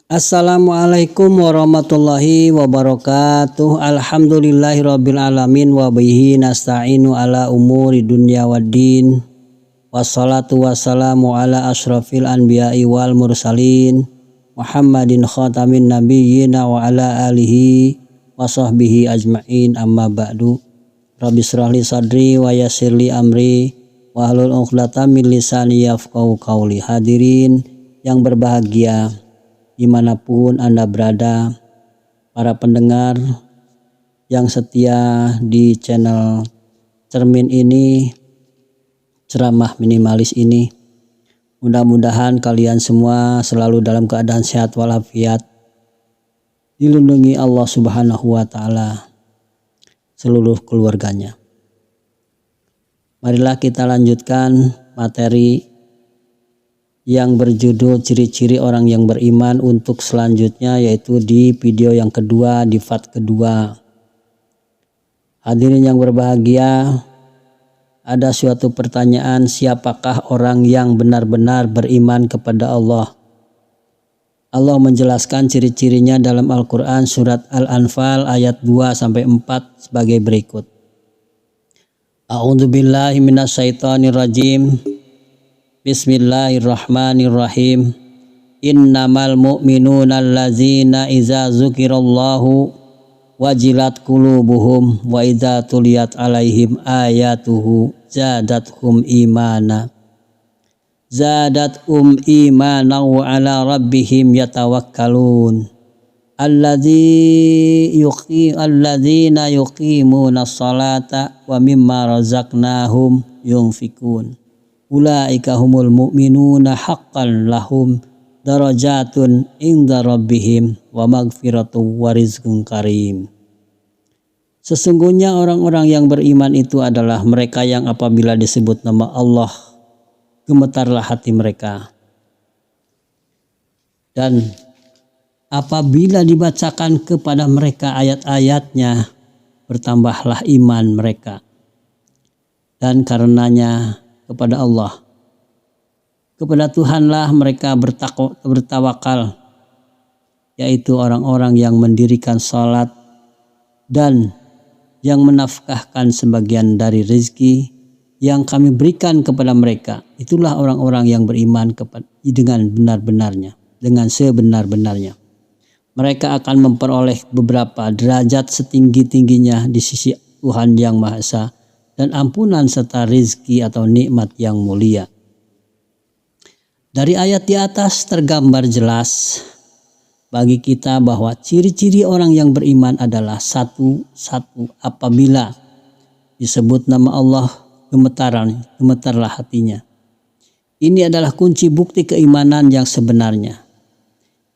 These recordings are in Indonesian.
Assalamualaikum warahmatullahi wabarakatuh. Alhamdulillahirabbil alamin wa bihi nasta'inu ala umuri dunya waddin. Wassalatu wassalamu ala asyrafil anbiya'i wal mursalin Muhammadin khatamin nabiyyina wa ala alihi wa sahbihi ajma'in, amma ba'du. Rabbi shrahli sadri wa yassirli amri wahlul 'uqdatam min lisani yafqahu qawli. Hadirin yang berbahagia dimanapun Anda berada, para pendengar yang setia di channel Cermin ini, ceramah minimalis ini, mudah-mudahan kalian semua selalu dalam keadaan sehat walafiat, dilindungi Allah Subhanahu wa Ta'ala, seluruh keluarganya. Marilah kita lanjutkan materi yang berjudul ciri-ciri orang yang beriman untuk selanjutnya, yaitu di video yang kedua, di part kedua. Hadirin yang berbahagia, ada suatu pertanyaan, siapakah orang yang benar-benar beriman kepada Allah? Allah menjelaskan ciri-cirinya dalam Al-Quran surat Al-Anfal ayat 2-4 sebagai berikut. A'udzubillahi minasyaitonirrajim. Bismillahirrahmanirrahim. Innamal mu'minuna allazina iza zukirallahu wajilat qulubuhum wa iza tuliyat alaihim ayatuhu zadathum imana wa ala rabbihim yatawakkalun. Allazina yuqimuna sholata wa mimma razaqnahum yunfikun. Ulaika humul mu'minuna haqqan lahum darajatun inda rabbihim wa magfiratun wa rizqun karim. Sesungguhnya orang-orang yang beriman itu adalah mereka yang apabila disebut nama Allah, gemetarlah hati mereka. Dan apabila dibacakan kepada mereka ayat-ayatnya, bertambahlah iman mereka. Dan karenanya kepada Allah, kepada Tuhanlah mereka bertawakal, yaitu orang-orang yang mendirikan salat dan yang menafkahkan sebagian dari rezeki yang kami berikan kepada mereka. Itulah orang-orang yang beriman dengan benar-benarnya, dengan sebenar-benarnya. Mereka akan memperoleh beberapa derajat setinggi-tingginya di sisi Tuhan Yang Maha Esa, dan ampunan serta rizki atau nikmat yang mulia. Dari ayat di atas tergambar jelas bagi kita bahwa ciri-ciri orang yang beriman adalah satu apabila disebut nama Allah, gemetarlah hatinya. Ini adalah kunci bukti keimanan yang sebenarnya.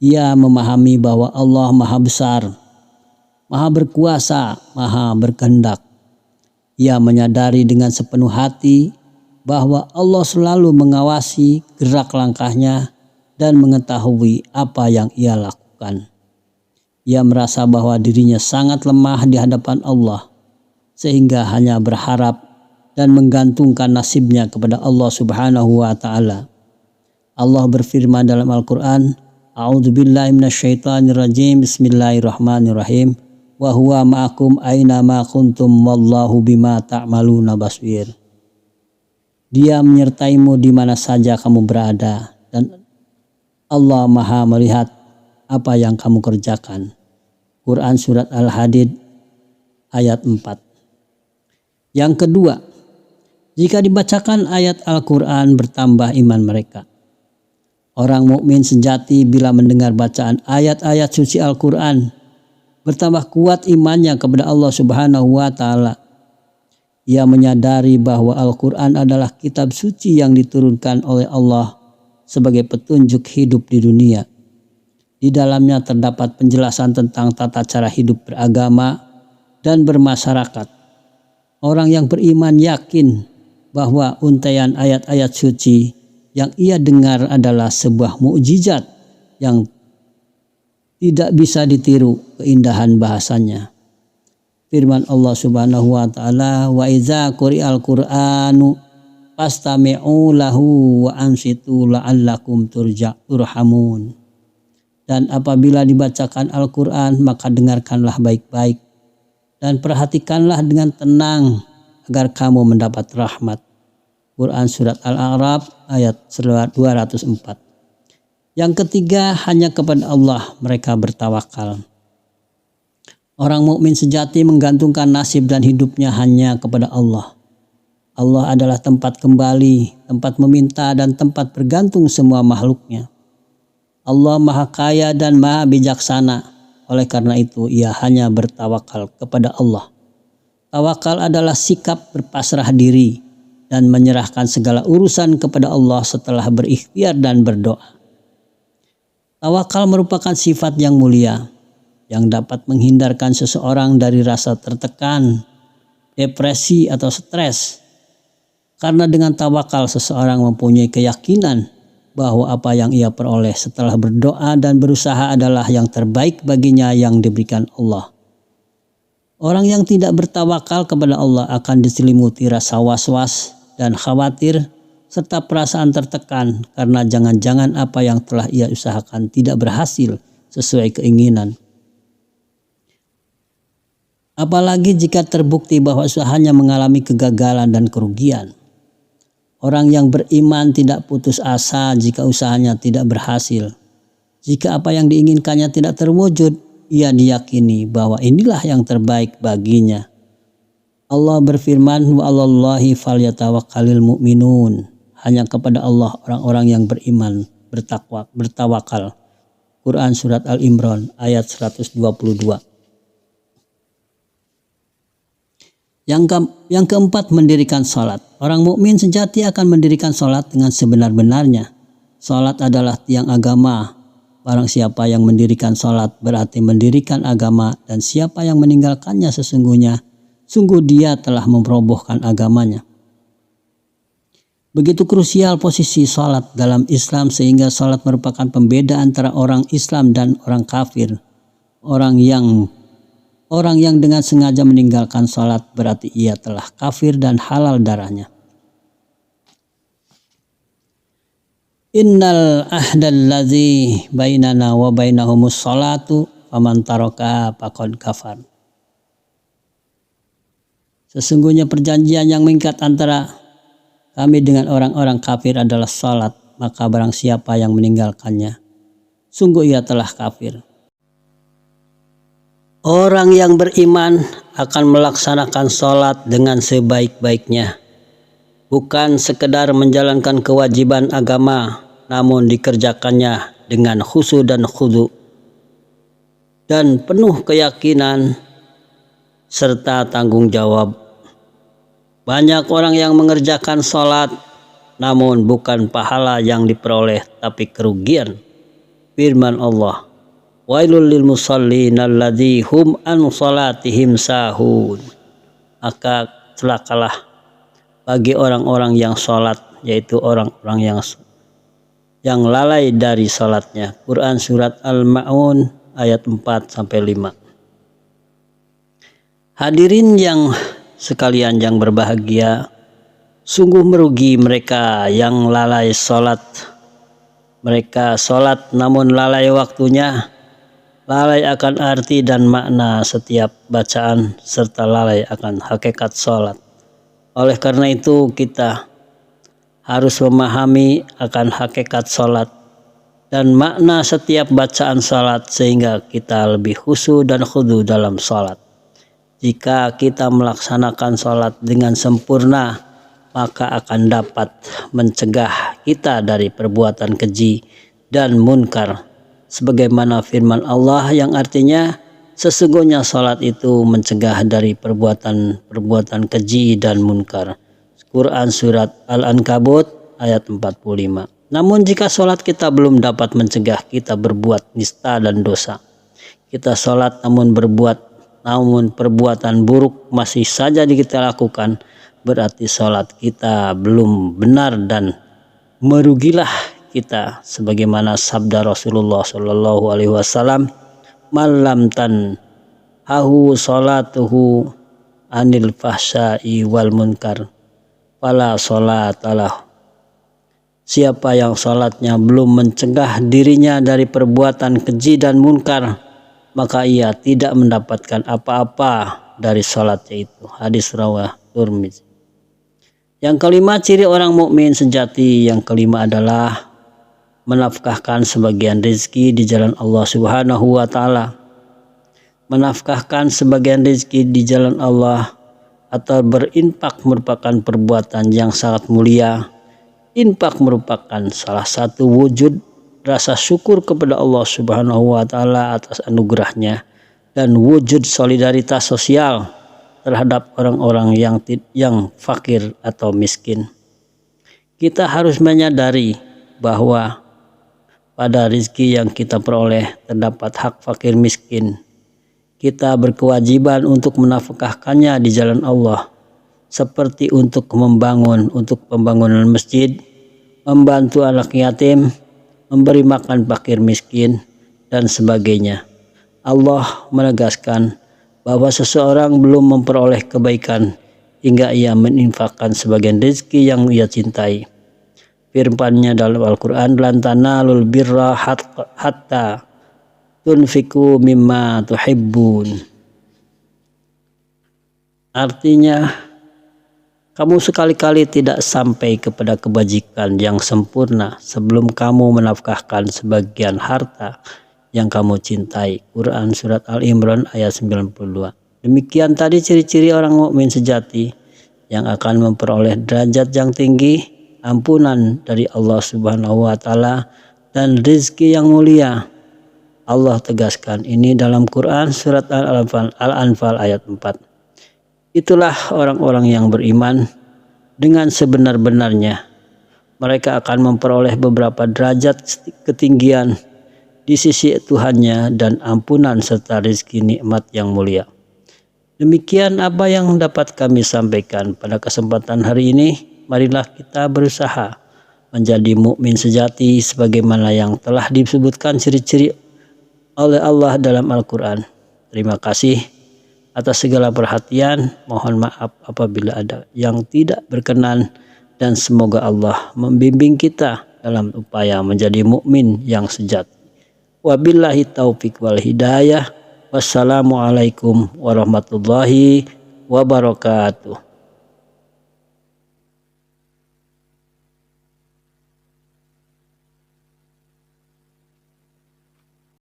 Ia memahami bahwa Allah Maha Besar, Maha Berkuasa, Maha Berkehendak. Ia menyadari dengan sepenuh hati bahwa Allah selalu mengawasi gerak langkahnya dan mengetahui apa yang ia lakukan. Ia merasa bahwa dirinya sangat lemah di hadapan Allah, sehingga hanya berharap dan menggantungkan nasibnya kepada Allah Subhanahu wa Ta'ala. Allah berfirman dalam Al-Quran, A'udzubillahi minasyaitonirrajim, Bismillahirrahmanirrahim. Wa huwa ma'akum aina ma kuntum wallahu bima ta'maluna basir. Dia menyertaimu di mana saja kamu berada, dan Allah Maha melihat apa yang kamu kerjakan. Quran surat Al-Hadid ayat 4. Yang kedua, jika dibacakan ayat Al-Quran bertambah iman mereka. Orang mukmin sejati bila mendengar bacaan ayat-ayat suci Al-Quran bertambah kuat imannya kepada Allah Subhanahu wa Ta'ala. Ia menyadari bahwa Al-Quran adalah kitab suci yang diturunkan oleh Allah sebagai petunjuk hidup di dunia. Di dalamnya terdapat penjelasan tentang tata cara hidup beragama dan bermasyarakat. Orang yang beriman yakin bahwa untaian ayat-ayat suci yang ia dengar adalah sebuah mukjizat yang tidak bisa ditiru keindahan bahasanya. Firman Allah Subhanahu wa Ta'ala, wa iza quri'al Qur'anu fastami'u lahu wa ansitu la'allakum turhamun. Dan apabila dibacakan Al-Quran, maka dengarkanlah baik-baik dan perhatikanlah dengan tenang agar kamu mendapat rahmat. Quran Surat Al-A'raf ayat 204. Yang ketiga, hanya kepada Allah mereka bertawakal. Orang mukmin sejati menggantungkan nasib dan hidupnya hanya kepada Allah. Allah adalah tempat kembali, tempat meminta, dan tempat bergantung semua makhluknya. Allah Maha Kaya dan Maha Bijaksana. Oleh karena itu, ia hanya bertawakal kepada Allah. Tawakal adalah sikap berpasrah diri dan menyerahkan segala urusan kepada Allah setelah berikhtiar dan berdoa. Tawakal merupakan sifat yang mulia yang dapat menghindarkan seseorang dari rasa tertekan, depresi, atau stres. Karena dengan tawakal seseorang mempunyai keyakinan bahwa apa yang ia peroleh setelah berdoa dan berusaha adalah yang terbaik baginya yang diberikan Allah. Orang yang tidak bertawakal kepada Allah akan diselimuti rasa was-was dan khawatir serta perasaan tertekan karena jangan-jangan apa yang telah ia usahakan tidak berhasil sesuai keinginan. Apalagi jika terbukti bahwa usahanya mengalami kegagalan dan kerugian. Orang yang beriman tidak putus asa jika usahanya tidak berhasil. Jika apa yang diinginkannya tidak terwujud, ia diyakini bahwa inilah yang terbaik baginya. Allah berfirman, wa 'alallahi falyatawakkalul mu'minun. Hanya kepada Allah orang-orang yang beriman bertawakal. Quran Surat Al-Imran ayat 122. Yang keempat, mendirikan sholat. Orang mukmin sejati akan mendirikan sholat dengan sebenar-benarnya. Sholat adalah tiang agama. Barang siapa yang mendirikan sholat berarti mendirikan agama, dan siapa yang meninggalkannya sungguh dia telah merobohkan agamanya. Begitu krusial posisi sholat dalam Islam sehingga sholat merupakan pembeda antara orang Islam dan orang kafir. Orang yang dengan sengaja meninggalkan sholat berarti ia telah kafir dan halal darahnya. Innal ahdal ladzi bainana wa bainahumus sholatu faman taraka faqad kafar. Sesungguhnya perjanjian yang mengikat antara kami dengan orang-orang kafir adalah sholat, maka barang siapa yang meninggalkannya, sungguh ia telah kafir. Orang yang beriman akan melaksanakan sholat dengan sebaik-baiknya. Bukan sekedar menjalankan kewajiban agama, namun dikerjakannya dengan khusyuk dan khudu. Dan penuh keyakinan serta tanggung jawab. Banyak orang yang mengerjakan sholat, namun bukan pahala yang diperoleh, tapi kerugian. Firman Allah, wailul lil musallin alladzi hum an salatihim sahun. Maka celakalah bagi orang-orang yang sholat, yaitu orang-orang yang lalai dari sholatnya. Quran Surat Al-Ma'un ayat 4-5. Hadirin yang sekalian yang berbahagia, sungguh merugi mereka yang lalai sholat. Mereka sholat namun lalai waktunya, lalai akan arti dan makna setiap bacaan, serta lalai akan hakikat sholat. Oleh karena itu kita harus memahami akan hakikat sholat dan makna setiap bacaan sholat sehingga kita lebih khusyuk dan khudu dalam sholat. Jika kita melaksanakan sholat dengan sempurna, maka akan dapat mencegah kita dari perbuatan keji dan munkar. Sebagaimana firman Allah yang artinya sesungguhnya sholat itu mencegah dari perbuatan keji dan munkar. Quran Surat Al-Ankabut ayat 45. Namun jika sholat kita belum dapat mencegah kita berbuat nista dan dosa, kita sholat namun perbuatan buruk masih saja kita lakukan, berarti sholat kita belum benar dan merugilah kita, sebagaimana sabda Rasulullah Shallallahu Alaihi Wasallam, malam tan hahu sholatuhu anil fahsai wal munkar fala sholatalah. Siapa yang salatnya belum mencegah dirinya dari perbuatan keji dan munkar, maka ia tidak mendapatkan apa-apa dari salatnya itu. Hadis riwayat Tirmidzi. Yang kelima, ciri orang mukmin sejati yang kelima adalah menafkahkan sebagian rezeki di jalan Allah Subhanahu wa taala. Menafkahkan sebagian rezeki di jalan Allah atau berinfak merupakan perbuatan yang sangat mulia. Infak merupakan salah satu wujud rasa syukur kepada Allah Subhanahu wa taala atas anugerahnya dan wujud solidaritas sosial terhadap orang-orang yang fakir atau miskin. Kita harus menyadari bahwa pada rezeki yang kita peroleh terdapat hak fakir miskin. Kita berkewajiban untuk menafkahkannya di jalan Allah, seperti untuk pembangunan masjid, membantu anak yatim, memberi makan fakir miskin, dan sebagainya. Allah menegaskan bahwa seseorang belum memperoleh kebaikan hingga ia menginfakkan sebagian rezeki yang ia cintai. Firman-Nya dalam Al-Quran, lan tanalul birra hatta tunfiku mimma tuhibbun. Artinya, kamu sekali-kali tidak sampai kepada kebajikan yang sempurna sebelum kamu menafkahkan sebagian harta yang kamu cintai. Quran Surat Al-Imran ayat 92. Demikian tadi ciri-ciri orang mukmin sejati yang akan memperoleh derajat yang tinggi, ampunan dari Allah Subhanahu wa taala, dan rezeki yang mulia. Allah tegaskan ini dalam Quran Surat Al-Anfal ayat 4. Itulah orang-orang yang beriman dengan sebenar-benarnya. Mereka akan memperoleh beberapa derajat ketinggian di sisi Tuhannya dan ampunan serta rezeki nikmat yang mulia. Demikian apa yang dapat kami sampaikan pada kesempatan hari ini. Marilah kita berusaha menjadi mukmin sejati sebagaimana yang telah disebutkan ciri-ciri oleh Allah dalam Al-Quran. Terima kasih atas segala perhatian. Mohon maaf apabila ada yang tidak berkenan, dan semoga Allah membimbing kita dalam upaya menjadi mukmin yang sejati. Wabillahi taufik wal hidayah. Wassalamualaikum warahmatullahi wabarakatuh.